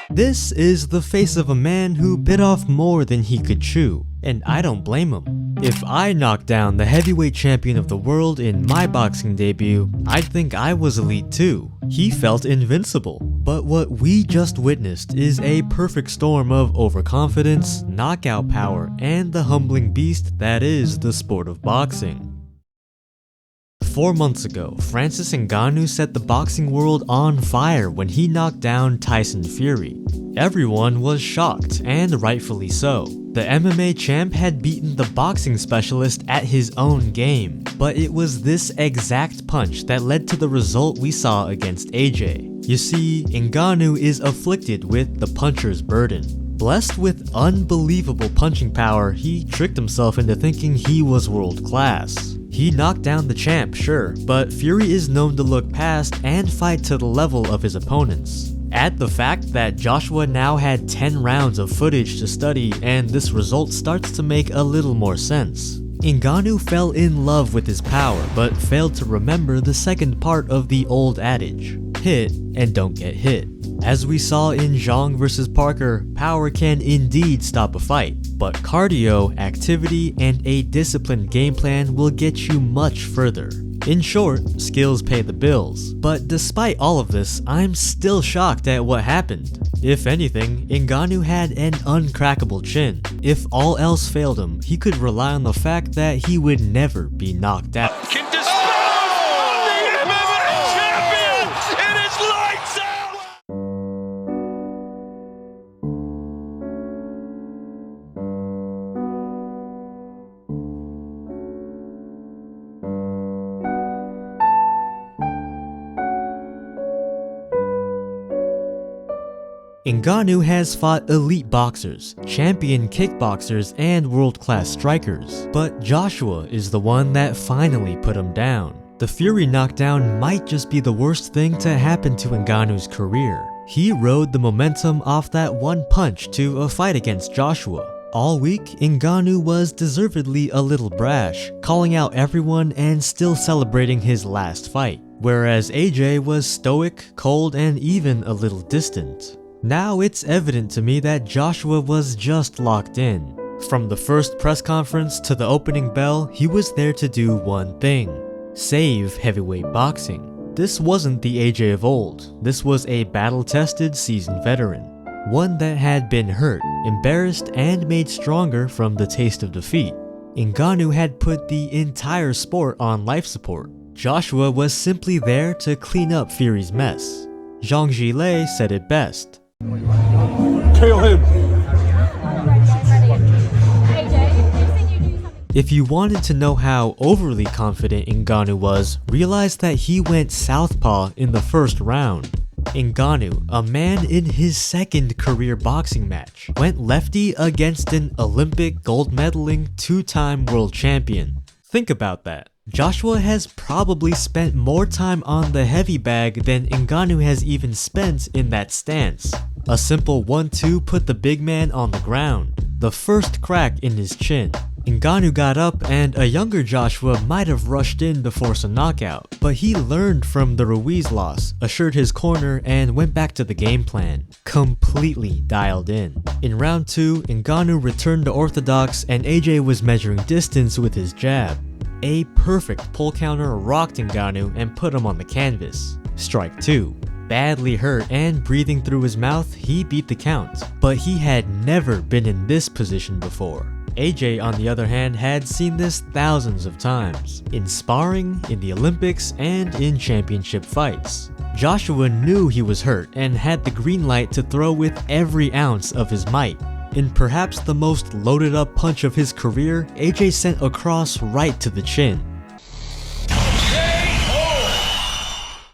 This is the face of a man who bit off more than he could chew, and I don't blame him. If I knocked down the heavyweight champion of the world in my boxing debut, I'd think I was elite too. He felt invincible. But what we just witnessed is a perfect storm of overconfidence, knockout power, and the humbling beast that is the sport of boxing. 4 months ago, Francis Ngannou set the boxing world on fire when he knocked down Tyson Fury. Everyone was shocked, and rightfully so. The MMA champ had beaten the boxing specialist at his own game, but it was this exact punch that led to the result we saw against AJ. You see, Ngannou is afflicted with the puncher's burden. Blessed with unbelievable punching power, he tricked himself into thinking he was world class. He knocked down the champ, sure, but Fury is known to look past and fight to the level of his opponents. Add the fact that Joshua now had 10 rounds of footage to study, and this result starts to make a little more sense. Ngannou fell in love with his power, but failed to remember the second part of the old adage: hit and don't get hit. As we saw in Zhang vs Parker, power can indeed stop a fight, but cardio, activity, and a disciplined game plan will get you much further. In short, skills pay the bills. But despite all of this, I'm still shocked at what happened. If anything, Ngannou had an uncrackable chin. If all else failed him, he could rely on the fact that he would never be knocked out. Ngannou has fought elite boxers, champion kickboxers, and world-class strikers, but Joshua is the one that finally put him down. The Fury knockdown might just be the worst thing to happen to Ngannou's career. He rode the momentum off that one punch to a fight against Joshua. All week, Ngannou was deservedly a little brash, calling out everyone and still celebrating his last fight, whereas AJ was stoic, cold, and even a little distant. Now it's evident to me that Joshua was just locked in. From the first press conference to the opening bell, he was there to do one thing: save heavyweight boxing. This wasn't the AJ of old. This was a battle-tested, seasoned veteran. One that had been hurt, embarrassed, and made stronger from the taste of defeat. Ngannou had put the entire sport on life support. Joshua was simply there to clean up Fury's mess. Zhang Zhilei said it best. Kill him! If you wanted to know how overly confident Ngannou was, realize that he went southpaw in the first round. Ngannou, a man in his second career boxing match, went lefty against an Olympic gold medaling two-time world champion. Think about that. Joshua has probably spent more time on the heavy bag than Ngannou has even spent in that stance. A simple 1-2 put the big man on the ground, the first crack in his chin. Ngannou got up, and a younger Joshua might have rushed in to force a knockout, but he learned from the Ruiz loss, assured his corner, and went back to the game plan, completely dialed in. In round 2, Ngannou returned to orthodox, and AJ was measuring distance with his jab. A perfect pull counter rocked Ngannou and put him on the canvas. Strike 2. Badly hurt and breathing through his mouth, he beat the count, but he had never been in this position before. AJ, on the other hand, had seen this thousands of times, in sparring, in the Olympics, and in championship fights. Joshua knew he was hurt and had the green light to throw with every ounce of his might. In perhaps the most loaded up punch of his career, AJ sent across right to the chin.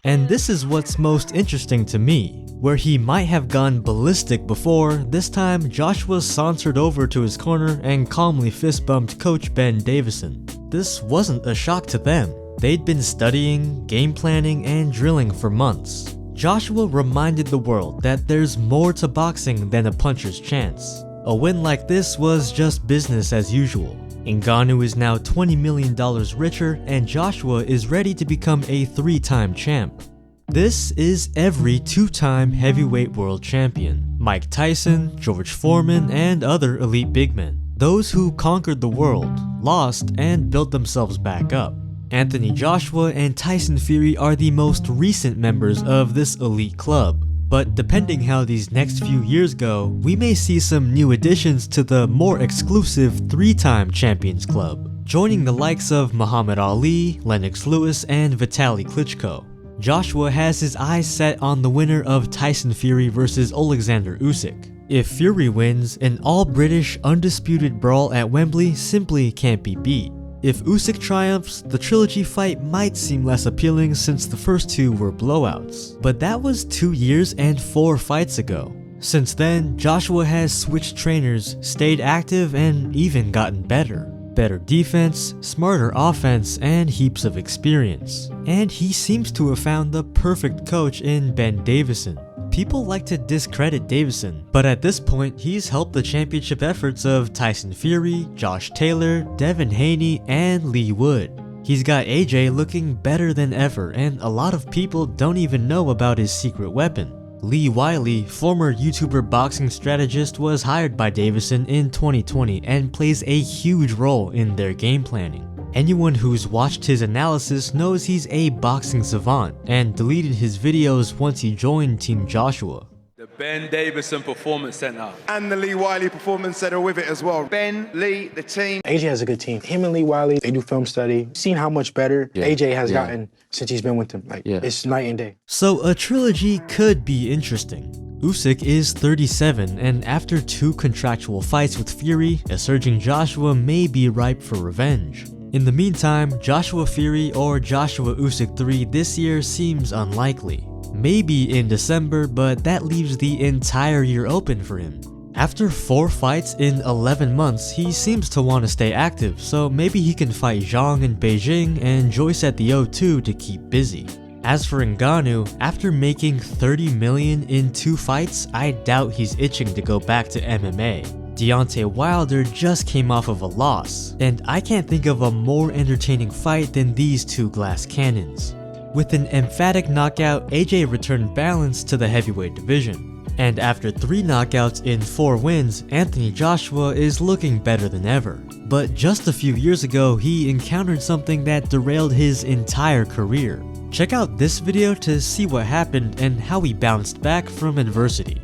And this is what's most interesting to me. Where he might have gone ballistic before, this time Joshua sauntered over to his corner and calmly fist-bumped Coach Ben Davison. This wasn't a shock to them. They'd been studying, game planning, and drilling for months. Joshua reminded the world that there's more to boxing than a puncher's chance. A win like this was just business as usual. Ngannou is now $20 million richer, and Joshua is ready to become a 3-time champ. This is every 2-time heavyweight world champion: Mike Tyson, George Foreman, and other elite big men. Those who conquered the world, lost, and built themselves back up. Anthony Joshua and Tyson Fury are the most recent members of this elite club. But depending how these next few years go, we may see some new additions to the more exclusive 3-time champions club, joining the likes of Muhammad Ali, Lennox Lewis, and Vitaly Klitschko. Joshua has his eyes set on the winner of Tyson Fury versus Alexander Usyk. If Fury wins, an all-British undisputed brawl at Wembley simply can't be beat. If Usyk triumphs, the trilogy fight might seem less appealing since the first 2 were blowouts. But that was 2 years and 4 fights ago. Since then, Joshua has switched trainers, stayed active, and even gotten better. Better defense, smarter offense, and heaps of experience. And he seems to have found the perfect coach in Ben Davison. People like to discredit Davison, but at this point, he's helped the championship efforts of Tyson Fury, Josh Taylor, Devin Haney, and Lee Wood. He's got AJ looking better than ever, and a lot of people don't even know about his secret weapon. Lee Wiley, former YouTuber boxing strategist, was hired by Davison in 2020 and plays a huge role in their game planning. Anyone who's watched his analysis knows he's a boxing savant and deleted his videos once he joined Team Joshua. The Ben Davison Performance Center. And the Lee Wiley Performance Center with it as well. Ben, Lee, the team. AJ has a good team. Him and Lee Wiley, they do film study. Seen how much better AJ has gotten since he's been with them. It's night and day. So a trilogy could be interesting. Usyk is 37, and after 2 contractual fights with Fury, a surging Joshua may be ripe for revenge. In the meantime, Joshua Fury or Joshua Usyk 3 this year seems unlikely. Maybe in December, but that leaves the entire year open for him. After 4 fights in 11 months, he seems to want to stay active, so maybe he can fight Zhang in Beijing and Joyce at the O2 to keep busy. As for Ngannou, after making $30 million in 2 fights, I doubt he's itching to go back to MMA. Deontay Wilder just came off of a loss, and I can't think of a more entertaining fight than these 2 glass cannons. With an emphatic knockout, AJ returned balance to the heavyweight division. And after 3 knockouts in 4 wins, Anthony Joshua is looking better than ever. But just a few years ago, he encountered something that derailed his entire career. Check out this video to see what happened and how he bounced back from adversity.